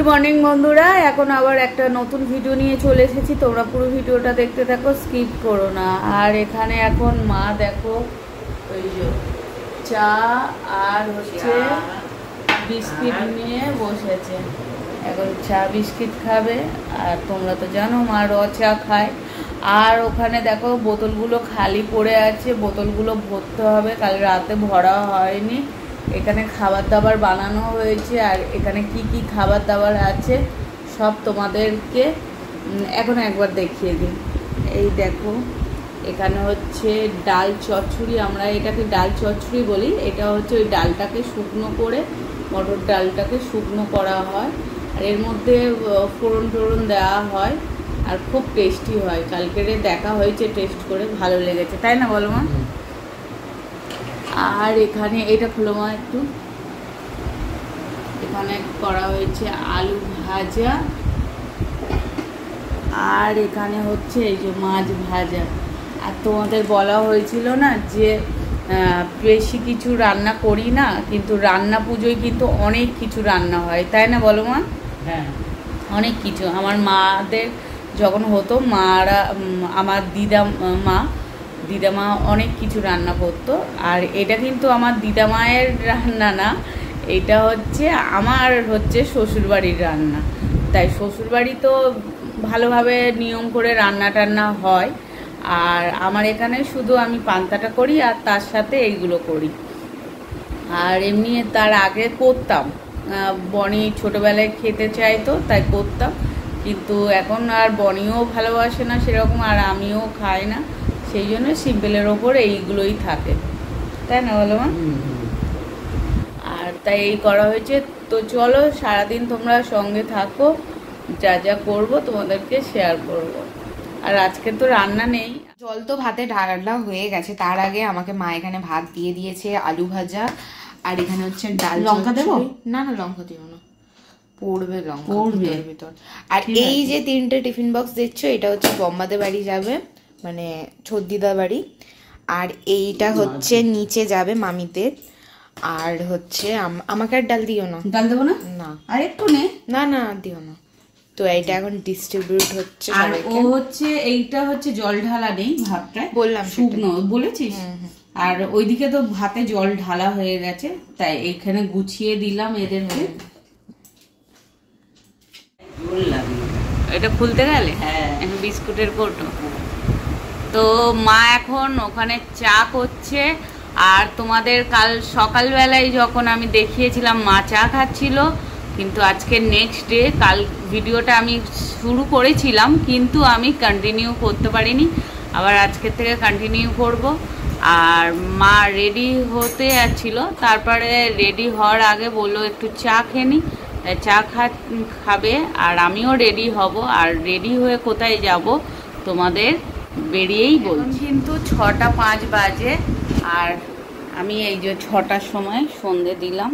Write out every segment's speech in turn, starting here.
Morning বন্ধুরা, এখন আবার একটা নতুন ভিডিও নিয়ে চলে এসেছি। তোমরা পুরো ভিডিওটা দেখতে থাকো, স্কিপ করো না। আর এখানে এখন মা দেখো ওই যে চা আর হচ্ছে বিস্কিট নিয়ে বসেছে। এখন চা বিস্কিট খাবে। আর তোমরা তো জানো মা র চা খায়। আর ওখানে দেখো বোতলগুলো খালি পড়ে আছে, বোতলগুলো ভরতে হবে, কাল রাতে ভরা হয়নি। এখানে খাবার দাবার বানানো হয়েছে। আর এখানে কি কি খাবার দাবার আছে সব তোমাদেরকে এখন একবার দেখিয়ে দিই। এই দেখো, এখানে হচ্ছে ডাল চচ্চড়ি, আমরা এটাকে ডাল চচ্চড়ি বলি। এটা হচ্ছে ওই ডালটাকে শুকনো করে, মটর ডালটাকে শুকনো করা হয়, আর এর মধ্যে ফোড়ন টোড়ন দেওয়া হয়, আর খুব টেস্টি হয়। কালকেরে দেখা হয়েছে, টেস্ট করে ভালো লেগেছে, তাই না বলো মা? আর এখানে এটা খুলো মা একটু। এখানে করা হয়েছে আলু ভাজা, আর এখানে হচ্ছে এই যে মাছ ভাজা। আর তোমাদের বলা হয়েছিল না যে বেশি কিছু রান্না করি না, কিন্তু রান্না পুজোয় কিন্তু অনেক কিছু রান্না হয়, তাই না বলো মা? হ্যাঁ, অনেক কিছু। আমার মাদের যখন হতো, মারা আমার দিদামা অনেক কিছু রান্না করতো। আর এটা কিন্তু আমার দিদামায়ের রান্না না, এটা হচ্ছে আমার শ্বশুরবাড়ির রান্না। তাই শ্বশুরবাড়ি তো ভালোভাবে নিয়ম করে রান্না টান্না হয়। আর আমার এখানে শুধু আমি পান্তাটা করি আর তার সাথে এইগুলো করি। আর এমনি তার আগে করতাম, বনি ছোটোবেলায় খেতে চাইতো তাই করতাম, কিন্তু এখন আর বনিও ভালোবাসে না সেরকম, আর আমিও খাই না, সেই জন্য সিম্পলের ওপর এইগুলোই থাকে, তাই না বলো মা? আর তাই এই করা হয়েছে। তো চলো সারাদিন তোমরা সঙ্গে থাকো, যা যা করবো তোমাদেরকে শেয়ার করব। আর আজকে তো রান্না নেই, জল তো ভাতে ঢালা হয়ে গেছে। তার আগে আমাকে মা এখানে ভাত দিয়ে দিয়েছে, আলু ভাজা, আর এখানে হচ্ছে ডাল। লঙ্কা দেবো? না না, লঙ্কা দিও না, পড়বে লঙ্কা ভিতর। আর এই যে 3টে টিফিন বক্স দেখছো, এটা হচ্ছে বম্মাদের বাড়ি যাবে, মানে ছদ্দিদার বাড়ি। আর এইটা হচ্ছে নিচে যাবে মামিদের। আর হচ্ছে আমাকে আর ডাল দিও না। ডাল দেবো না? না, আর একটু নে। না না দিও না। তো এইটা এখন ডিস্ট্রিবিউট হচ্ছে সবাইকে। ও হচ্ছে এইটা হচ্ছে জল ঢালা নেই, ভাতটা বললাম শুকনো বলেছিস। আর ওইদিকে তো ভাতে জল ঢালা হয়ে গেছে, তাই এখানে গুছিয়ে দিলাম এদেরকে। এটা খুলতে গেলে হ্যাঁ, বিস্কুটের কৌটো। তো মা এখন ওখানে চা করছে। আর তোমাদের কাল সকালবেলায় যখন আমি দেখিয়েছিলাম মা চা খাচ্ছিল, কিন্তু আজকে নেক্সট ডে, কাল ভিডিওটা আমি শুরু করেছিলাম কিন্তু আমি কন্টিনিউ করতে পারিনি, আবার আজকের থেকে কন্টিনিউ করব। আর মা রেডি হতে যাচ্ছিল, তারপরে রেডি হওয়ার আগে বললো একটু চা খেয়ে নি, তাই চা খাবে। আর আমিও রেডি হব। আর রেডি হয়ে কোথায় যাব তোমাদের বেরিয়েই বলছি। কিন্তু 6টা 5 বাজে, আর আমি এই যে 6টার সময় সন্ধে দিলাম,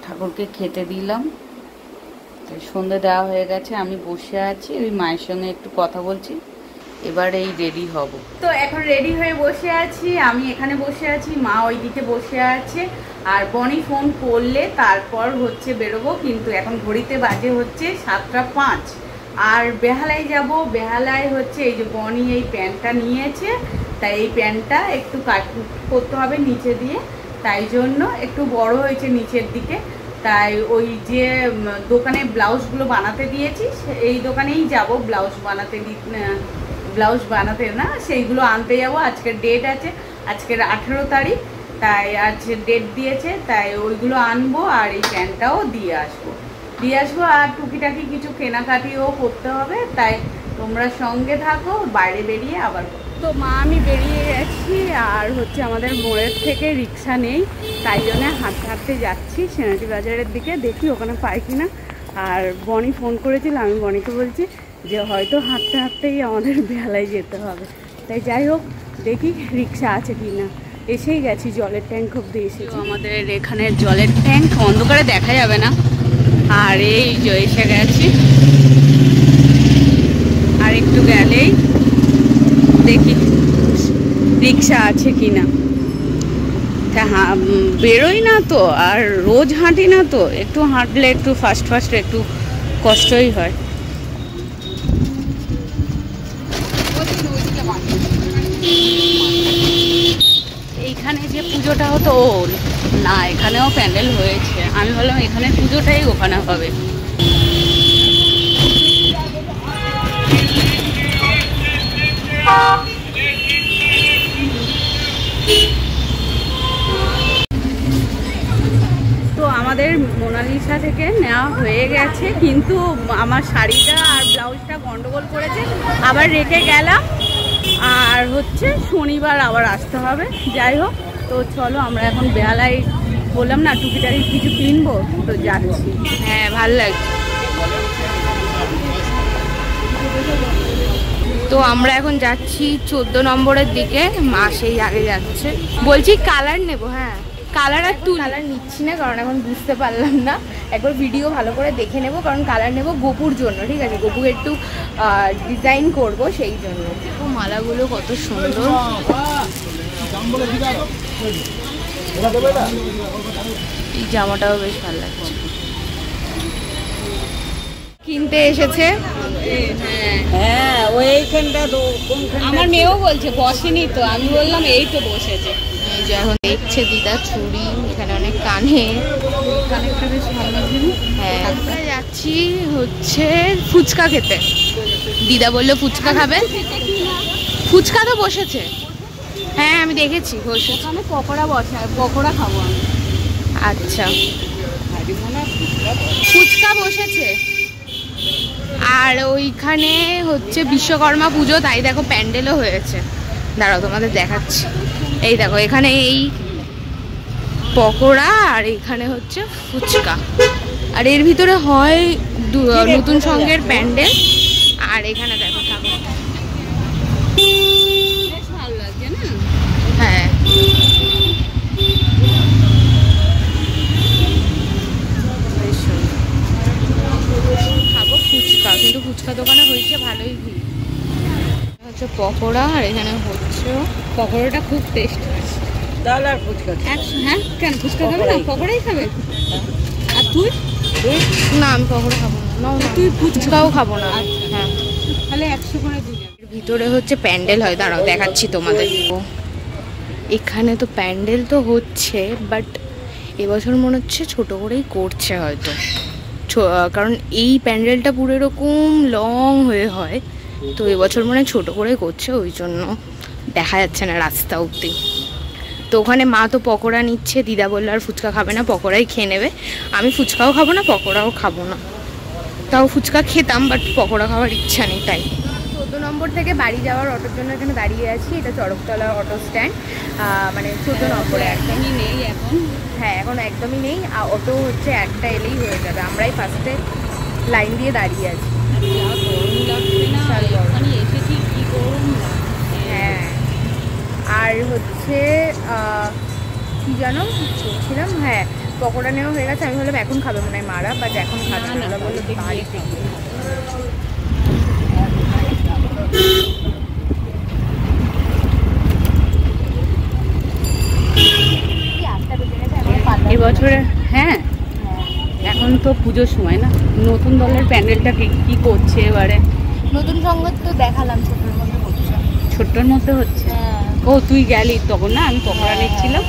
ঠাকুরকে খেতে দিলাম, তাই সন্ধে দেওয়া হয়ে গেছে। আমি বসে আছি, ওই মায়ের সঙ্গে একটু কথা বলছি, এবার এই রেডি হব। তো এখন রেডি হয়ে বসে আছি, আমি এখানে বসে আছি, মা ওইদিকে বসে আছে। আর বনি ফোন করলে তারপর হচ্ছে বেরোবো, কিন্তু এখন ঘড়িতে বাজে হচ্ছে 7টা 5। আর বেহালায় যাব। বেহালায় হচ্ছে এই যে বনি এই প্যান্টটা নিয়েছে, তাই এই প্যান্টটা একটু কাট করতে হবে নিচে দিয়ে, তাই জন্য একটু বড় হয়েছে নিচের দিকে। তাই ওই যে দোকানে ব্লাউজগুলো বানাতে দিয়েছি, এই দোকানেই যাব ব্লাউজ বানাতে না, সেইগুলো আনতে যাব। আজকের ডেট আছে, আজকের 18 তারিখ, তাই আজ ডেট দিয়েছে, তাই ওইগুলো আনবো। আর এই প্যান্টটাও দিয়ে আসবো। আর টুকিটাকি কিছু কেনাকাটিও করতে হবে, তাই তোমরা সঙ্গে থাকো। বাইরে বেরিয়ে আবার তো মা আমি বেরিয়ে গেছি। আর হচ্ছে আমাদের মোড়ের থেকে রিক্সা নেই, তাই জন্য হাঁটতে হাঁটতে যাচ্ছি সেনাটি বাজারের দিকে, দেখি ওখানে পাই কিনা। আর বনি ফোন করেছিল, আমি বনিকে বলছি যে হয়তো হাঁটতে হাঁটতেই আমাদের বেহালায় যেতে হবে, তাই যাই হোক দেখি রিক্সা আছে কি না। এসেই গেছি, জলের ট্যাঙ্ক অব্দি এসেছি। আমাদের এখানে জলের ট্যাঙ্ক অন্ধকারে দেখা যাবে না। আর এই যে এসে গেছি, আর একটু গেলেই দেখি রিক্সা আছে কিনা। আচ্ছা বেরোই না তো, আর রোজ হাঁটি না তো, একটু হাঁটলে একটু ফার্স্ট ফার্স্ট একটু কষ্টই হয়। এইখানে যে পুজোটা হতো, ও না এখানেও প্যান্ডেল হয়েছে, আমি বললাম এখানে পুজোটাই ওখানে হবে। তো আমাদের মোনালিসা থেকে নেওয়া হয়ে গেছে, কিন্তু আমার শাড়িটা আর ব্লাউজটা গন্ডগোল করেছে, আবার রেখে গেলাম। আর হচ্ছে শনিবার আবার আসতে হবে। যাই হোক, তো চলো আমরা এখন বেহালায় বললাম না টুকিটাকি কিছু কিনবো, তো যাচ্ছি। হ্যাঁ ভালো লাগছে। তো আমরা এখন যাচ্ছি 14 নম্বরের দিকে, মা সেই আগে যাচ্ছে। বলছি কালার নেব, হ্যাঁ কালার আর তুই কালার নিচ্ছি না, কারণ এখন বুঝতে পারলাম না, একবার ভিডিও ভালো করে দেখে নেব, কারণ কালার নেব গোপুর জন্য, ঠিক আছে, গোপুকে একটু ডিজাইন করব সেই জন্য। ও মালাগুলো কত সুন্দর, এই জামাটাও বেশ ভালো লাগছে। কিনতে এসেছে, হ্যাঁ ওইখানটা তো আমার মেয়েও বলছে বসেনি, তো আমি বললাম এই তো বসেছে। এই যে এখন দেখছে দিদা চুড়ি, এখানে অনেক কানে, কানেরটা বেশ ভালো লাগছে। হ্যাঁ আমরা যাচ্ছি হচ্ছে ফুচকা খেতে। দিদা বললো ফুচকা খাবে, ফুচকা তো বসেছে, হ্যাঁ আমি দেখেছি বসেছে। ওখানে পকোড়া বসায়, পকোড়া খাবো আমি। আচ্ছা ফুচকা বসেছে। আর ওইখানে হচ্ছে বিশ্বকর্মা পুজো, তাই দেখো প্যান্ডেলও হয়েছে, দাঁড়াও তোমাদের দেখাচ্ছি। এই দেখো এখানে এই পকোড়া আর এখানে হচ্ছে ফুচকা, আর এর ভিতরে হয় নতুন সঙ্গের প্যান্ডেল, আর এখানে দেখো ঠাকুর। বেশ ভালো লাগছে না? হ্যাঁ খাবো ফুচকা, কিন্তু ফুচকা দোকানে হয়েছে ভালোই ভিড়। হচ্ছে পকোড়া আর এখানে হচ্ছে পকোড়াটা খুব টেস্ট। ডাল আর ফুচকা। হ্যাঁ কেন ফুচকা খাবে না, পকোড়াই খাবে? আর তুই? না আমি পকোড়া খাবো না, না তুই ফুচকাও খাবো না। হ্যাঁ তাহলে 100 করে দিয়ে যাবে। ভিতরে হচ্ছে প্যান্ডেল হয়, দাঁড়াও দেখাচ্ছি তোমাদের। এখানে তো প্যান্ডেল তো হচ্ছে, বাট এবছর মনে হচ্ছে ছোট করেই করছে হয়তো, কারণ এই প্যান্ডেলটা পুরো এরকম লং হয়ে হয়, তো এবছর মনে হয় ছোটো করে করছে, ওই জন্য দেখা যাচ্ছে না রাস্তা অবধি। তো ওখানে মা তো পকোড়া নিচ্ছে, দিদা বললো আর ফুচকা খাবে না, পকোড়াই খেয়ে নেবে। আমি ফুচকাও খাবো না, পকোড়াও খাবো না, তাও ফুচকা খেতাম, বাট পকোড়া খাওয়ার ইচ্ছা নেই তাই। 14 নম্বর থেকে বাড়ি যাওয়ার অটোর জন্য এখানে দাঁড়িয়ে আছি, এটা চড়কতলা অটো স্ট্যান্ড, মানে 14 নম্বরে একদমই নেই এখন। হ্যাঁ এখন একদমই নেই, আর অটো হচ্ছে একটা এলেই হয়ে যাবে, আমরাই ফার্স্টে লাইন দিয়ে দাঁড়িয়ে আছি। এখানে এসেছি কি গরম লাগছে। হ্যাঁ আর হচ্ছে কি জানো বলছিলাম, হ্যাঁ পকোড়া নেওয়া হয়ে গেছে, আমি বললাম এখন খাবে মনে হয় মারা, বাট এখন খাবে না, ওরা বললো বাড়ি থেকে। এবছরে হ্যাঁ এখন তো পুজোর সময় না, নতুন দলের প্যান্ডেলটা কি করছে এবারে? নতুন সংবাদ তো দেখালাম, ছোটোর মধ্যে হচ্ছে, ছোট্টর মধ্যে হচ্ছে। ও তুই গেলি তখন না, আমি পকোড়া নিচ্ছিলাম।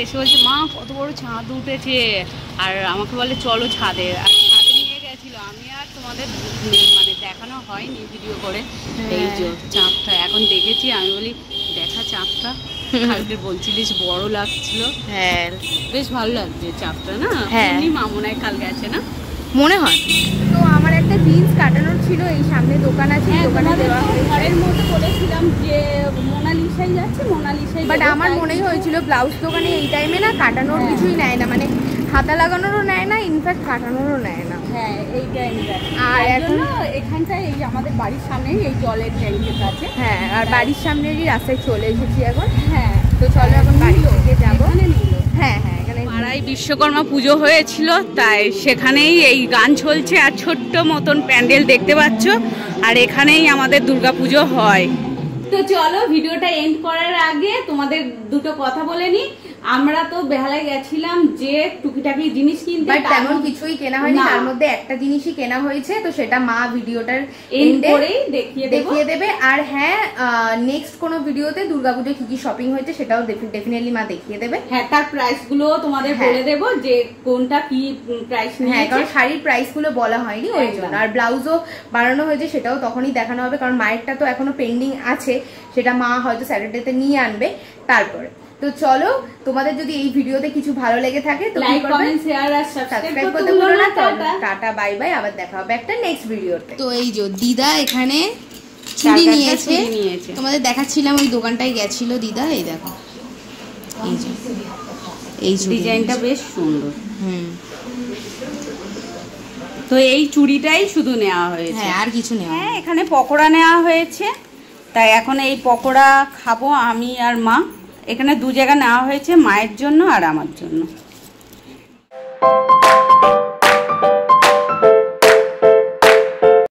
এসে বলছে মা কত বড় ছাদ উঠেছে, আর আমাকে বলে চলো ছাদে, আর ছাদে নিয়ে গেছিল। আমি আর তোমাদের মানে দেখানো হয়নি ভিডিও করে, এই যে চাঁদটা এখন দেখেছি, আমি বলি দেখা চাঁদটা, কালকে বলছিলিস বড় লাগছিল। হ্যাঁ বেশ ভালো লাগছে চাঁদটা না। হ্যাঁ মা মনে হয় কাল গেছে না, মনে হয়। তো আমার একটা জিন্স কাটানোর ছিল, এই সামনে দোকান আছে, দোকানে দেওয়া ঘরের মতো বলেছিলাম যে মোনালিসাই যাচ্ছে, মোনালিসাই, বাট আমার মনেই হয়েছিল ব্লাউজ দোকানে এই টাইমে না কাটানোর কিছুই নেয় না, মানে হাতা লাগানোরও নেয় না, ইনফ্যাক্ট কাটানোরও নেয় না। হ্যাঁ এই টাইমটা। আর এখন এখানটায় এই আমাদের বাড়ির সামনেই এই জলের ট্যাঙ্কের কাছে, হ্যাঁ আর বাড়ির সামনেরই রাস্তায় চলে এসেছি এখন। হ্যাঁ তো চলো এখন বাড়ির দিকে যাবো। হ্যাঁ হ্যাঁ, এখানে পাড়ায় বিশ্বকর্মা পুজো হয়েছিল, তাই সেখানেই এই গান চলছে আর ছোট্ট মতন প্যান্ডেল দেখতে পাচ্ছ, আর এখানেই আমাদের দুর্গাপুজো হয়। তো চলো ভিডিওটা এন্ড করার আগে তোমাদের দুটো কথা বলে নি। আমরা তো বেহালায় গেছিলাম যে টুকিটাকি জিনিস কিনতে, বাট তেমন কিছুই কেনা হয়নি, তার মধ্যে একটা জিনিসই কেনা হয়েছে, তো সেটা মা ভিডিওটার এন্ড করেই দেখিয়ে দেবে। আর হ্যাঁ, নেক্সট কোনো ভিডিওতে দুর্গাপুজোয় কি কি শপিং হয়েছে সেটাও ডেফিনেটলি মা দেখিয়ে দেবে। হ্যাঁ, তার প্রাইস গুলো তোমাদের বলে দেবো যে কোনটা কি প্রাইস নিয়েছে। হ্যাঁ, কারণ শাড়ির প্রাইস গুলো বলা হয়নি ওই জন্য। আর ব্লাউজও বানানো হয়েছে, সেটাও তখনই দেখানো হবে, কারণ মায়েরটা তো এখনো পেন্ডিং আছে, সেটা মা হয়তো স্যাটারডেতে নিয়ে আনবে তারপরে। তো চলো, তোমাদের যদি এই ভিডিওতে কিছু ভালো লেগে থাকে তো লাইক কমেন্ট শেয়ার আর সাবস্ক্রাইব করতে ভুলো না। টাটা বাই বাই, আবার দেখা হবে একটা নেক্সট ভিডিওতে। তো এই যে দিদা এখানে চুড়ি নিয়েছে, তোমাদের দেখাচ্ছিলাম, ওই দোকানটায় গেছিল দিদা। এই দেখো, এই যে এই ডিজাইনটা বেশ সুন্দর। তো এই চুড়িটাই শুধু নেওয়া হয়েছে, হ্যাঁ আর কিছু নেওয়া। হ্যাঁ, এখানে পকোড়া নেওয়া হয়েছে, তাই এখন এই পকোড়া খাবো আমি আর মা। এখানে দু জায়গা নেওয়া হয়েছে, মায়ের জন্য আর আমার জন্য।